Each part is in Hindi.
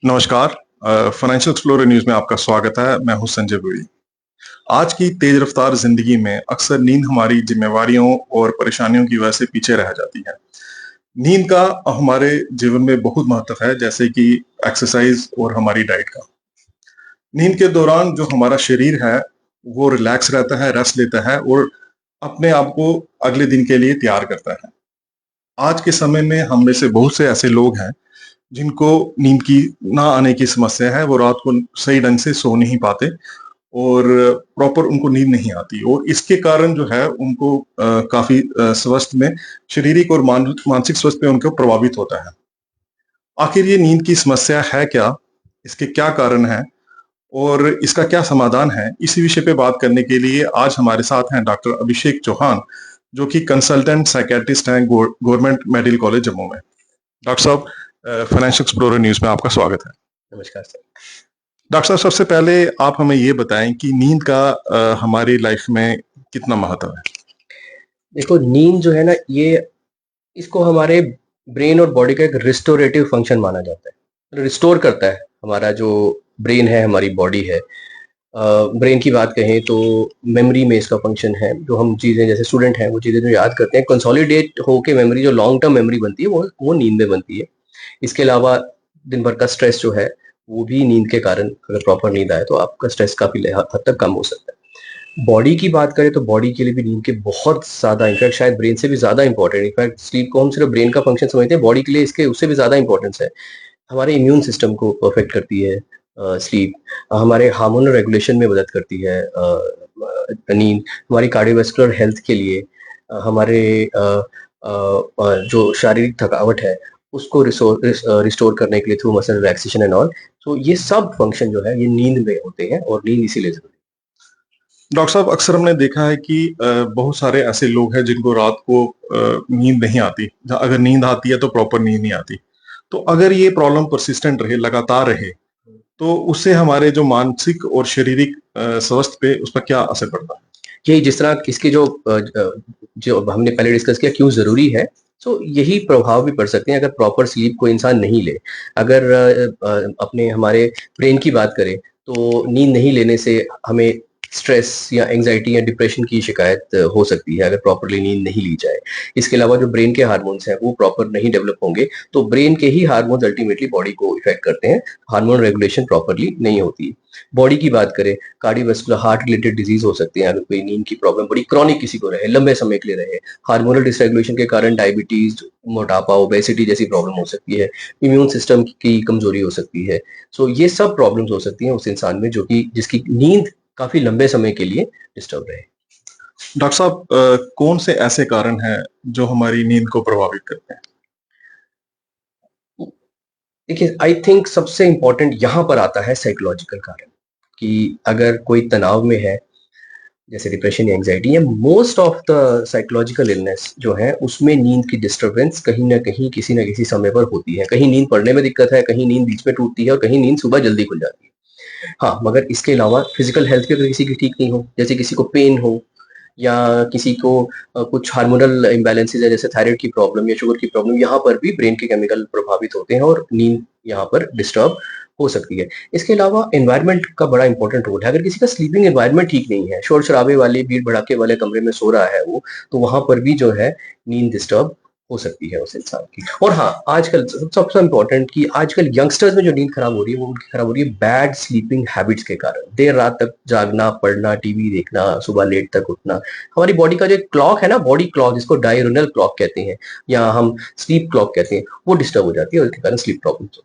नमस्कार। फाइनेंशियल एक्सप्लोरर न्यूज़ में आपका स्वागत है। मैं हूं संजय बेड़ी। आज की तेज रफ्तार जिंदगी में अक्सर नींद हमारी जिम्मेवारियों और परेशानियों की वजह से पीछे रह जाती है। नींद का हमारे जीवन में बहुत महत्व है, जैसे कि एक्सरसाइज और हमारी डाइट का। नींद के दौरान जो हमारा शरीर है वो रिलैक्स रहता है, रेस्ट लेता है और अपने आप को अगले दिन के लिए तैयार करता है। आज के समय में हम में से बहुत से ऐसे लोग हैं जिनको नींद की ना आने की समस्या है। वो रात को सही ढंग से सो नहीं पाते और प्रॉपर उनको नींद नहीं आती, और इसके कारण जो है उनको काफी स्वास्थ्य में, शारीरिक और मानसिक स्वास्थ्य में उनको प्रभावित होता है। आखिर ये नींद की समस्या है क्या, इसके क्या कारण हैं और इसका क्या समाधान है, इसी विषय पे बात करने के लिए आज हमारे साथ हैं डॉक्टर अभिषेक चौहान, जो कि कंसल्टेंट साइकेट्रिस्ट हैं गवर्नमेंट मेडिकल कॉलेज जम्मू में। डॉक्टर साहब, फाइनेंशियल एक्सप्लोरर न्यूज़ में आपका स्वागत है। नमस्कार सर। डॉक्टर साहब, सबसे पहले आप हमें ये बताएं कि नींद का हमारी लाइफ में कितना महत्व है? देखो, नींद जो है ना, ये इसको हमारे ब्रेन और बॉडी का एक रिस्टोरेटिव फंक्शन माना जाता है। रिस्टोर करता है हमारा जो ब्रेन है, हमारी बॉडी है। ब्रेन की बात कहें तो मेमोरी में इसका फंक्शन है। जो हम चीज़ें, जैसे स्टूडेंट हैं, वो चीज़ें जो याद करते हैं, कंसोलिडेट होके मेमोरी, जो लॉन्ग टर्म मेमोरी बनती है, वो नींद में बनती है। इसके अलावा दिन भर का स्ट्रेस जो है, वो भी नींद के कारण, अगर प्रॉपर नींद आए तो आपका स्ट्रेस काफ़ी हद तक कम हो सकता है। बॉडी की बात करें तो बॉडी के लिए भी नींद के बहुत ज़्यादा, इनफैक्ट शायद ब्रेन से भी ज़्यादा इंपॉर्टेंट, इनफैक्ट स्लीप को हम सिर्फ ब्रेन का फंक्शन समझते हैं, बॉडी के लिए इसके उससे भी ज़्यादा इंपॉर्टेंस है। हमारे इम्यून सिस्टम को परफेक्ट करती है स्लीप। हमारे हार्मोनल रेगुलेशन में मदद करती है नींद। हमारी कार्डियोवास्कुलर हेल्थ के लिए, हमारे जो शारीरिक थकावट है उसको रिस्टोर करने के लिए through muscle relaxation and all. तो ये सब फंक्शन जो है, ये नींद में होते हैं, और नींद इसीलिए जरूरी है। डॉक्टर साहब, अक्सर हमने देखा है कि बहुत सारे ऐसे लोग हैं जिनको रात को नींद नहीं आती। अगर नींद आती है तो प्रॉपर नींद नहीं आती। तो अगर ये प्रॉब्लम परसिस्टेंट रहे, लगातार रहे, तो उससे हमारे जो मानसिक और शारीरिक स्वास्थ्य पे उस पर क्या असर पड़ता है? यही, जिस तरह इसकी जो हमने पहले डिस्कस किया, क्यों ज़रूरी है, तो यही प्रभाव भी पड़ सकते हैं अगर प्रॉपर स्लीप कोई इंसान नहीं ले। अगर अपने हमारे ब्रेन की बात करें, तो नींद नहीं लेने से हमें स्ट्रेस या एंग्जायटी या डिप्रेशन की शिकायत हो सकती है, अगर प्रॉपर्ली नींद नहीं ली जाए। इसके अलावा जो ब्रेन के हार्मोन्स हैं, वो प्रॉपर नहीं डेवलप होंगे, तो ब्रेन के ही हार्मोन्स अल्टीमेटली बॉडी को इफ़ेक्ट करते हैं। हार्मोन रेगुलेशन प्रॉपर्ली नहीं होती। बॉडी की बात करें, कार्डियोवास्कुलर हार्ट रिलेटेड डिजीज हो सकते हैं अगर कोई नींद की प्रॉब्लम बड़ी क्रॉनिक किसी को रहे, लंबे समय के लिए रहे। हार्मोनल डिसरेगुलेशन के कारण डायबिटीज, मोटापा, ओबेसिटी जैसी प्रॉब्लम हो सकती है। इम्यून सिस्टम की कमजोरी हो सकती है। सो ये सब प्रॉब्लम्स हो सकती हैं उस इंसान में जो कि जिसकी नींद काफी लंबे समय के लिए डिस्टर्ब रहे। डॉक्टर साहब, कौन से ऐसे कारण हैं जो हमारी नींद को प्रभावित करते हैं? देखिए, आई थिंक सबसे इंपॉर्टेंट यहाँ पर आता है साइकोलॉजिकल कारण, कि अगर कोई तनाव में है, जैसे डिप्रेशन या एंग्जायटी, या most of the psychological illness जो है, उसमें नींद की डिस्टरबेंस कहीं ना कहीं किसी ना किसी समय पर होती है। कहीं नींद पड़ने में दिक्कत है, कहीं नींद बीच में टूटती है, और कहीं नींद सुबह जल्दी खुल जाती है। हाँ, मगर इसके अलावा फिजिकल हेल्थ भी अगर किसी की ठीक नहीं हो, जैसे किसी को पेन हो, या किसी को कुछ हार्मोनल इम्बैलेंसेस है, जैसे थायराइड की प्रॉब्लम या शुगर की प्रॉब्लम, यहाँ पर भी ब्रेन के केमिकल प्रभावित होते हैं और नींद यहाँ पर डिस्टर्ब हो सकती है। इसके अलावा एनवायरनमेंट का बड़ा इंपॉर्टेंट रोल है। अगर किसी का स्लीपिंग एनवायरनमेंट ठीक नहीं है, शोर शराबे वाले, भीड़ भड़ाके वाले कमरे में सो रहा है वो, तो वहां पर भी जो है नींद डिस्टर्ब हो सकती है उस इंसान की। और हाँ, आजकल सबसे इम्पोर्टेंट कि आजकल यंगस्टर्स में जो नींद खराब हो रही है, वो उनकी खराब हो रही है बैड स्लीपिंग हैबिट्स के कारण। देर रात तक जागना, पढ़ना, टीवी देखना, सुबह लेट तक उठना। हमारी बॉडी का जो क्लॉक है ना, बॉडी क्लॉक, जिसको डायरोनल क्लॉक कहते हैं या हम स्लीप क्लॉक कहते हैं, वो डिस्टर्ब हो जाती है, और इसके कारण स्लीप प्रॉब्लम्स।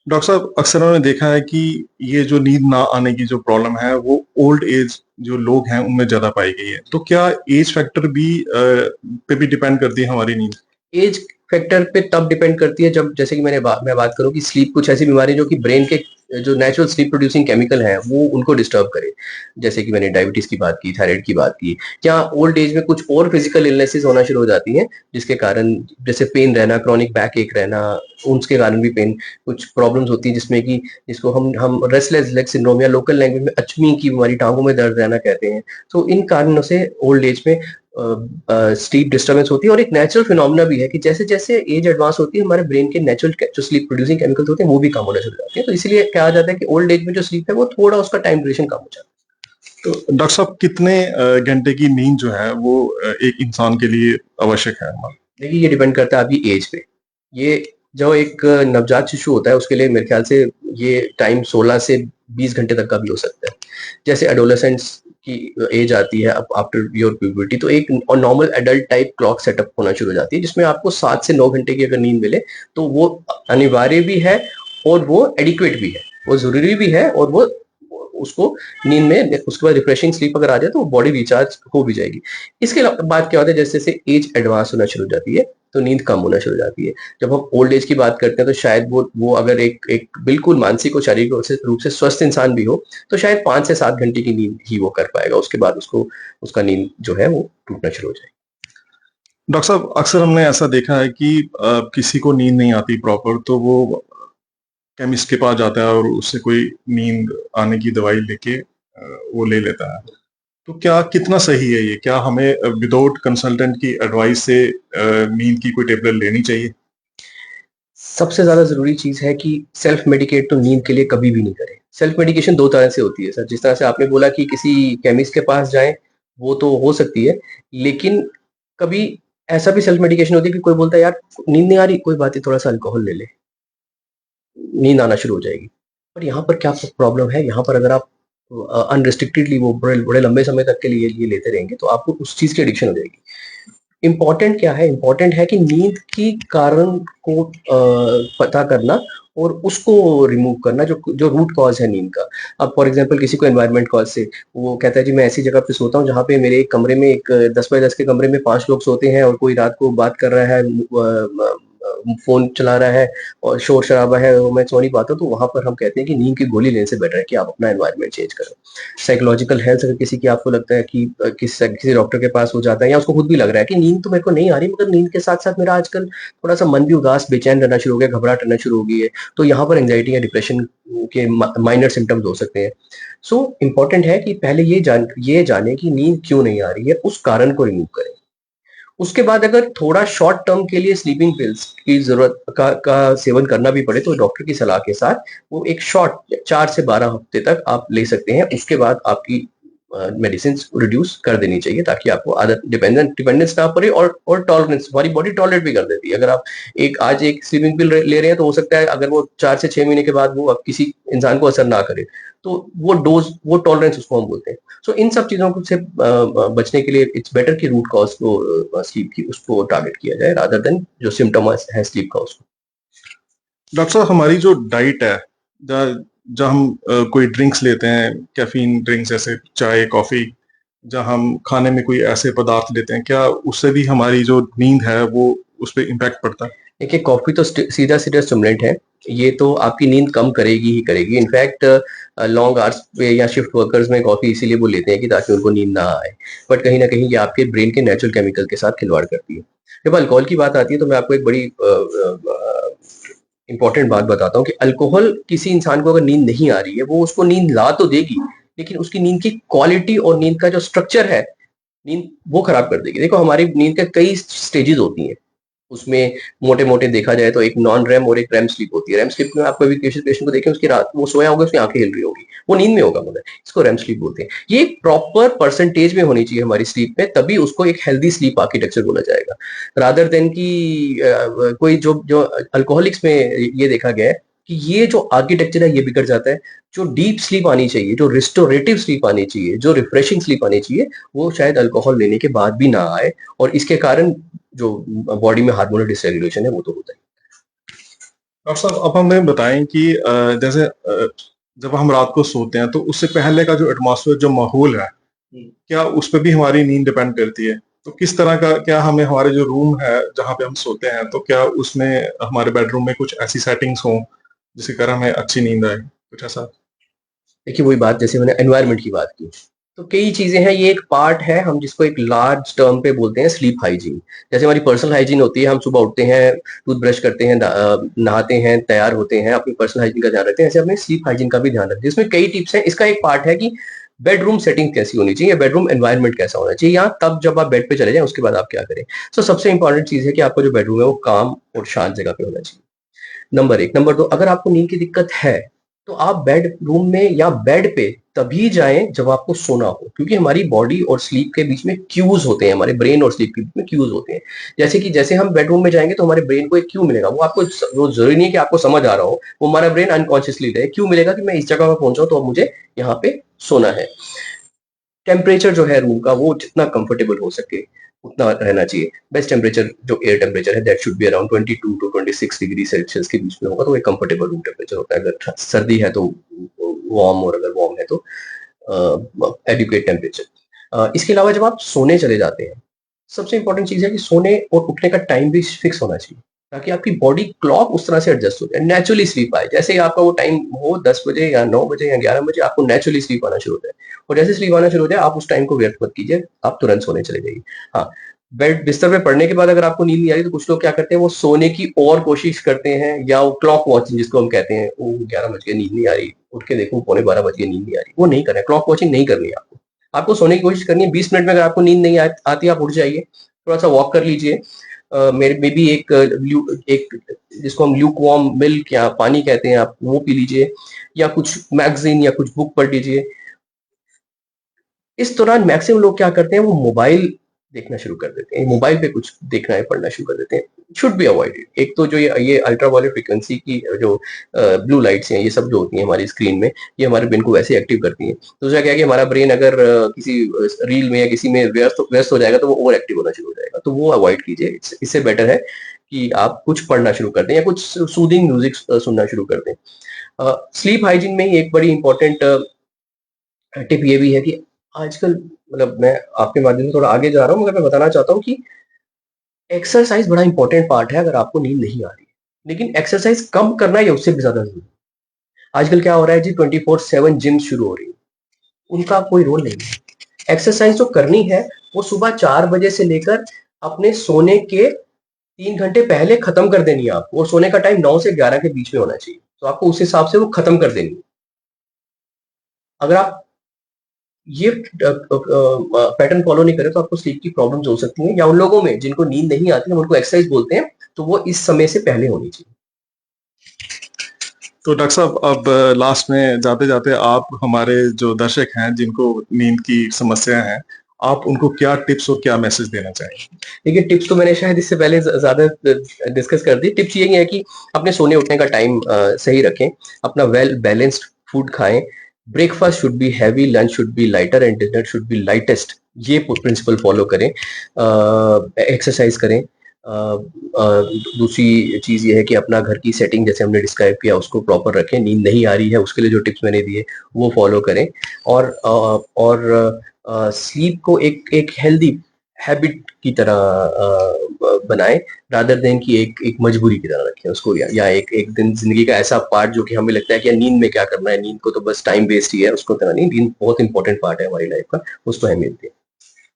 डॉक्टर साहब, अक्सर हमने देखा है कि ये जो नींद ना आने की जो प्रॉब्लम है वो ओल्ड एज जो लोग हैं उनमें ज्यादा पाई गई है। तो क्या एज फैक्टर भी पे भी डिपेंड करती है हमारी नींद? एज फैक्टर पे तब डिपेंड करती है जब, जैसे कि मैं बात करूं कि स्लीप, कुछ ऐसी बीमारी जो कि ब्रेन के जो नेचुरल स्लीप प्रोड्यूसिंग केमिकल हैं, वो उनको डिस्टर्ब करे। जैसे कि मैंने डायबिटीज की बात की, थायराइड की बात की, या ओल्ड एज में कुछ और फिजिकल इलनेसेस होना शुरू हो जाती हैं, जिसके कारण, जैसे पेन रहना, क्रॉनिक बैक एक रहना, उसके कारण भी पेन, कुछ प्रॉब्लम्स होती हैं जिसमें कि, जिसको हम रेस्टलेस लेग सिंड्रोम या लोकल लैंग्वेज में अचमी की बीमारी, टांगों में दर्द रहना कहते हैं। तो इन कारणों से ओल्ड एज में स्लीप डिस्टर्बेंस होती है, और एक नेचुरल फिनोमेना भी है कि जैसे जैसे एज एडवांस होती है हमारे ब्रेन के नेचुरल जो स्लीप प्रोड्यूसिंग केमिकल्स होते हैं वो भी कम होने शुरू हो जाते हैं। तो इसीलिए कहा जाता है कि ओल्ड एज में जो स्लीप है वो थोड़ा उसका टाइम ड्यूरेशन कम हो जाता है। तो डॉक्टर साहब कितने घंटे की नींद जो है वो एक इंसान के लिए आवश्यक है हमारा? देखिए ये डिपेंड करता है आपकी एज पे। ये जो एक नवजात शिशु होता है उसके लिए मेरे ख्याल से ये टाइम 16 से 20 घंटे तक का भी हो सकता है। जैसे एडोलेसेंट्स की एज आती है आफ्टर योर प्यूबर्टी, तो एक normal adult type clock setup होना शुरू हो जाती है जिसमें आपको 7 से 9 घंटे की अगर नींद मिले तो वो अनिवार्य भी है और वो एडिक्वेट भी है, वो जरूरी भी है, और वो उसको नींद में उसके बाद रिफ्रेशिंग स्लीप अगर आ जाए तो बॉडी रिचार्ज हो भी जाएगी। इसके बाद क्या होता है, जैसे जैसे एज एडवांस होना शुरू हो जाती है तो नींद कम होना शुरू हो जाती है। जब हम ओल्ड एज की बात करते हैं तो शायद वो अगर एक एक बिल्कुल मानसिक और शारीरिक रूप से स्वस्थ इंसान भी हो तो शायद 5 से 7 घंटे की नींद ही वो कर पाएगा, उसके बाद उसको उसका नींद जो है वो टूटना शुरू हो जाएगी। डॉक्टर साहब अक्सर हमने ऐसा देखा है कि किसी को नींद नहीं आती प्रॉपर तो वो केमिस्ट के पास जाता है और उससे कोई नींद आने की दवाई लेके वो ले लेता है। तो क्या कितना सही है ये? क्या हमें विदाउट कंसल्टेंट की एडवाइस से नींद की कोई टेबलेट लेनी चाहिए? सबसे ज्यादा जरूरी चीज है कि सेल्फ मेडिकेट तो नींद के लिए कभी भी नहीं करें। सेल्फ मेडिकेशन दो तरह से होती है सर, जिस तरह से आपने बोला कि किसी केमिस्ट के पास जाएं, वो तो हो सकती है, लेकिन कभी ऐसा भी सेल्फ मेडिकेशन होती है कि कोई बोलता है यार नींद नहीं आ रही, कोई बात नहीं थोड़ा सा अल्कोहल ले ले, नींद आना शुरू हो जाएगी। पर यहाँ पर क्या प्रॉब्लम है, यहाँ पर अगर आप अनरिस्ट्रिक्टेडली वो बड़े बड़े लंबे समय तक के लिए ये लेते रहेंगे तो आपको उस चीज की एडिक्शन हो जाएगी। इम्पोर्टेंट क्या है, इम्पोर्टेंट है कि नींद की कारण को पता करना और उसको रिमूव करना, जो जो रूट कॉज है नींद का। अब फॉर एग्जांपल किसी को एनवायरनमेंट कॉज से वो कहता है जी मैं ऐसी जगह पे सोता हूँ जहाँ पे मेरे एक कमरे में एक 10 बाय 10 के कमरे में 5 लोग सोते हैं और कोई रात को बात कर रहा है, फोन चला रहा है और शोर शराबा है, मैं सो नहीं पाता, तो वहां पर हम कहते हैं कि नींद की गोली लेने से बेटर है कि आप अपना एनवायरनमेंट चेंज करो। साइकोलॉजिकल हेल्थ अगर किसी की आपको लगता है कि किसी डॉक्टर के पास हो जाता है या उसको खुद भी लग रहा है कि नींद तो मेरे को नहीं आ रही, मगर नींद के साथ साथ मेरा आजकल थोड़ा सा मन भी उदास बेचैन रहना शुरू हो गया, घबराहट रहना शुरू हो गई है, तो यहाँ पर एंजाइटी या डिप्रेशन के माइनर सिम्टम्स हो सकते हैं। सो इम्पोर्टेंट है कि पहले ये जाने कि नींद क्यों नहीं आ रही है, उस कारण को रिमूव करें। उसके बाद अगर थोड़ा शॉर्ट टर्म के लिए स्लीपिंग पिल्स की जरूरत का सेवन करना भी पड़े तो डॉक्टर की सलाह के साथ वो एक शॉर्ट 4 से 12 हफ्ते तक आप ले सकते हैं। उसके बाद आपकी मेडिसिन रिड्यूस कर देनी चाहिए ताकि आपको आदत डिपेंडेंस ना पड़े, और टॉलरेंस हमारी बॉडी टॉलरेट भी कर देती है। अगर आप आज एक स्लीपिंग पिल ले रहे हैं तो हो सकता है अगर वो 4 से 6 महीने के बाद वो किसी इंसान को असर ना करे, तो वो डोज, वो टॉलरेंस उसको हम बोलते हैं। सो इन सब चीजों से बचने के लिए इट्स बेटर कि रूट कॉज को स्लीप की उसको टारगेट किया जाए रादर देन जो सिम्टम है स्लीप का उसको। डॉक्टर साहब हमारी जो डाइट है जब जब हम कोई ड्रिंक्स लेते हैं, कैफीन ड्रिंक्स जैसे चाय कॉफी, जब हम खाने में कोई ऐसे पदार्थ लेते हैं, क्या उससे भी हमारी जो नींद है वो उस पर इम्पैक्ट पड़ता है? देखिए कॉफी तो सीधा सीधा स्टिमुलेंट है, ये तो आपकी नींद कम करेगी ही करेगी। इनफैक्ट लॉन्ग आवर्स पे या शिफ्ट वर्कर्स में कॉफी इसीलिए वो लेते हैं कि ताकि उनको नींद ना आए, बट कहीं ना कहीं ये आपके ब्रेन के नेचुरल केमिकल के साथ खिलवाड़ करती है। जब अल्कोहल की बात आती है तो मैं आपको एक बड़ी इंपॉर्टेंट बात बताता हूँ कि अल्कोहल किसी इंसान को अगर नींद नहीं आ रही है वो उसको नींद ला तो देगी, लेकिन उसकी नींद की क्वालिटी और नींद का जो स्ट्रक्चर है, नींद वो खराब कर देगी। देखो हमारी नींद के कई स्टेजेस होती हैं, उसमें मोटे-मोटे देखा जाए तो एक नॉन रेम और एक रेम स्लीप होती है। रेम स्लीप में आप कभी किसी पेशेंट को देखें उसकी रात वो सोया होगा, उसकी आंखें हिल रही होगी, वो नींद में होगा, मगर इसको रेम स्लीप बोलते हैं। ये एक प्रॉपर परसेंटेज में होनी चाहिए हमारी स्लीप में, तभी उसको एक हेल्दी स्लीप आर्किटेक्चर बोला जाएगा, रादर देन कि कोई जो जो अल्कोहलिक्स में ये देखा गया है कि ये जो आर्किटेक्चर है ये बिगड़ जाता है। जो डीप स्लीप आनी चाहिए, जो रिस्टोरेटिव स्लीप आनी चाहिए, जो रिफ्रेशिंग स्लीप आनी चाहिए, वो शायद अल्कोहल लेने के बाद भी ना आए, और इसके कारण जो बॉडी में हार्मोनल डिसरेगुलेशन है वो तो होता है। डॉक्टर साहब अब हमें बताएं कि जैसे जब हम रात को सोते हैं तो उससे पहले का जो एटमॉस्फेयर जो माहौल है, क्या उस पे भी हमारी नींद डिपेंड करती है? तो किस तरह का, क्या हमें हमारे जो रूम है जहाँ पे हम सोते हैं तो क्या उसमें हमारे बेडरूम में कुछ ऐसी सेटिंग्स हों जिसके कारण हमें अच्छी नींद आए, कुछ ऐसा? देखिए वही बात, जैसे मैंने एनवायरनमेंट की बात की, तो कई चीजें हैं, ये एक पार्ट है, हम जिसको एक लार्ज टर्म पे बोलते हैं स्लीप हाइजीन। जैसे हमारी पर्सनल हाइजीन होती है, हम सुबह उठते हैं, टूथब्रश करते हैं, नहाते हैं, तैयार होते हैं, अपनी पर्सनल हाइजीन का ध्यान रखते हैं, ऐसे अपने स्लीप हाइजीन का भी ध्यान रखते हैं। इसमें कई टिप्स हैं। इसका एक पार्ट है कि बेडरूम सेटिंग कैसी होनी चाहिए, बेडरूम एनवायरनमेंट कैसा होना चाहिए, या तब जब आप बेड पे चले जाएं उसके बाद आप क्या करें। सबसे इंपॉर्टेंट चीज है कि आपका जो बेडरूम है वो काम और शांत जगह पे होना चाहिए, नंबर एक। नंबर दो, अगर आपको नींद की दिक्कत है तो आप बेडरूम में या बेड पे तभी जाएं जब आपको सोना हो, क्योंकि हमारी बॉडी और स्लीप के बीच में क्यूज होते हैं, हमारे ब्रेन और स्लीप के बीच में क्यूज होते हैं। जैसे हम बेडरूम में जाएंगे तो हमारे ब्रेन को एक क्यू मिलेगा, वो जरूरी नहीं है कि आपको समझ आ रहा हो, वो हमारा ब्रेन अनकॉन्शियसली रहे, क्यू मिलेगा कि मैं इस जगह पर पहुंचा हूं तो अब मुझे यहाँ पे सोना है। टेम्परेचर जो है रूम का वो जितना कंफर्टेबल हो सके उतना रहना चाहिए। बेस्ट टेम्परेचर जो एयर टेम्परेचर है that should be around 22 to 26 degree Celsius के बीच में होगा, तो एक कंफर्टेबल रूम टेम्परेचर होता है। अगर सर्दी है तो वार्म, और अगर वार्म है तो एडिक्वेट टेम्परेचर। इसके अलावा जब आप सोने चले जाते हैं, सबसे इंपॉर्टेंट चीज है कि सोने और उठने का टाइम भी फिक्स होना चाहिए, ताकि आपकी बॉडी क्लॉक उस तरह से एडजस्ट हो जाए, नेचुरली स्लीप आए। जैसे ही आपका वो टाइम हो 10 बजे या 9 बजे या 11 बजे, आपको नेचुरली स्लीप आना शुरू हो जाए, और जैसे स्लीप आना शुरू हो जाए आप उस टाइम को व्यर्थ मत कीजिए, आप तुरंत सोने चले जाइए। हाँ, बेड बिस्तर पे पड़ने के बाद अगर आपको नींद नहीं आ रही तो कुछ लोग क्या करते हैं, वो सोने की और कोशिश करते हैं, या वो क्लॉक वॉचिंग जिसको हम कहते हैं, वो 11 बज गए नींद नहीं आ रही, उठ के देखूं पौने 12 बज गए नींद नहीं आ रही, वो नहीं करना है। क्लॉक वॉचिंग नहीं करनी है आपको। आपको सोने की कोशिश करनी है, 20 मिनट में अगर आपको नींद नहीं आती आप उठ जाइए, थोड़ा सा वॉक कर लीजिए, मेरे में भी एक जिसको हम ल्यूक वार्म मिल्क या पानी कहते हैं, आप वो पी लीजिए, या कुछ मैगजीन या कुछ बुक पढ़ लीजिए। इस दौरान मैक्सिमम लोग क्या करते हैं, वो मोबाइल देखना शुरू कर देते हैं, मोबाइल पे कुछ देखना है, पढ़ना शुरू कर देते हैं। Should be avoided. एक तो जो ये अल्ट्रा वायलेट फ्रीक्वेंसी की जो ब्लू लाइट्स हैं, ये सब जो होती हैं हमारी स्क्रीन में, ये हमारे ब्रेन को वैसे एक्टिव करती हैं। दूसरा क्या है कि हमारा ब्रेन अगर किसी रील में या किसी में व्यस्त हो जाएगा तो वो ओवर एक्टिव होना शुरू हो जाएगा, तो वो अवॉइड कीजिए। इससे बेटर है कि आप कुछ पढ़ना शुरू कर दें या कुछ सूदिंग म्यूजिक सुनना शुरू कर दें। स्लीप हाइजीन में ही एक बड़ी इंपॉर्टेंट टिप ये भी है कि आजकल, मतलब मैं आपके माध्यम से थोड़ा आगे जा रहा हूँ, मगर मैं बताना चाहता हूँ कि एक्सरसाइज बड़ा इंपॉर्टेंट पार्ट है अगर आपको नींद नहीं आ रही है, लेकिन एक्सरसाइज कम करना या उससे भी ज्यादा जरूरी है। आजकल क्या हो रहा है जी, 24/7 जिम शुरू हो रही है, उनका कोई रोल नहीं है। एक्सरसाइज जो करनी है वो सुबह 4 बजे से लेकर अपने सोने के 3 घंटे पहले खत्म कर देनी है आपको, और सोने का टाइम 9 से 11 के बीच में होना चाहिए, तो आपको उस हिसाब से वो खत्म कर देनी है। अगर आप ये पैटर्न फॉलो नहीं करें तो आपको स्लीप की प्रॉब्लम्स हो सकती हैं, या उन लोगों में जिनको नींद नहीं आती है उनको एक्सरसाइज बोलते हैं, तो वो इस समय से पहले होनी चाहिए। तो डॉक्टर साहब, अब लास्ट में जाते-जाते आप हमारे जो दर्शक हैं जिनको नींद की समस्या है, आप उनको क्या टिप्स और क्या मैसेज देना चाहेंगे? देखिए, टिप्स तो मैंने शायद इससे पहले ज्यादा डिस्कस कर दी। टिप्स यही है कि अपने सोने उठने का टाइम सही रखें, अपना वेल बैलेंस्ड फूड खाएं, breakfast should be heavy, lunch should be lighter and dinner should be lightest. ये प्रिंसिपल फॉलो करें, एक्सरसाइज करें। दूसरी चीज ये है कि अपना घर की सेटिंग जैसे हमने डिस्क्राइब किया उसको प्रॉपर रखें। नींद नहीं आ रही है उसके लिए जो टिप्स मैंने दिए वो फॉलो करें, और स्लीप को एक हेल्दी हैबिट की तरह बनाएं, रादर देन कि एक मजबूरी की तरह रखें उसको, या एक दिन जिंदगी का ऐसा पार्ट जो कि हमें लगता है कि यार नींद में क्या करना है, नींद को तो बस टाइम वेस्ट ही है, उसको तरह नहीं, नींद बहुत इंपॉर्टेंट पार्ट है हमारी लाइफ का, उसको अहमियत दें।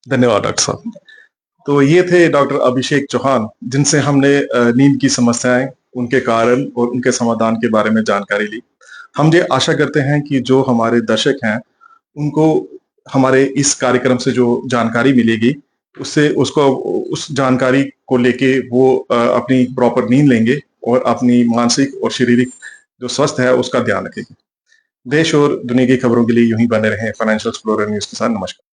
धन्यवाद डॉक्टर साहब। तो ये थे डॉक्टर अभिषेक चौहान, जिनसे हमने नींद की समस्याएं, उनके कारण और उनके समाधान के बारे में जानकारी ली। हम ये आशा करते हैं कि जो हमारे दर्शक हैं, उनको हमारे इस कार्यक्रम से जो जानकारी मिलेगी, उससे उसको उस जानकारी को लेके वो अपनी प्रॉपर नींद लेंगे और अपनी मानसिक और शारीरिक जो स्वस्थ है, उसका ध्यान रखेंगे। देश और दुनिया की खबरों के लिए यूं ही बने रहें फाइनेंशियल एक्सप्लोरर न्यूज़ के साथ। नमस्कार।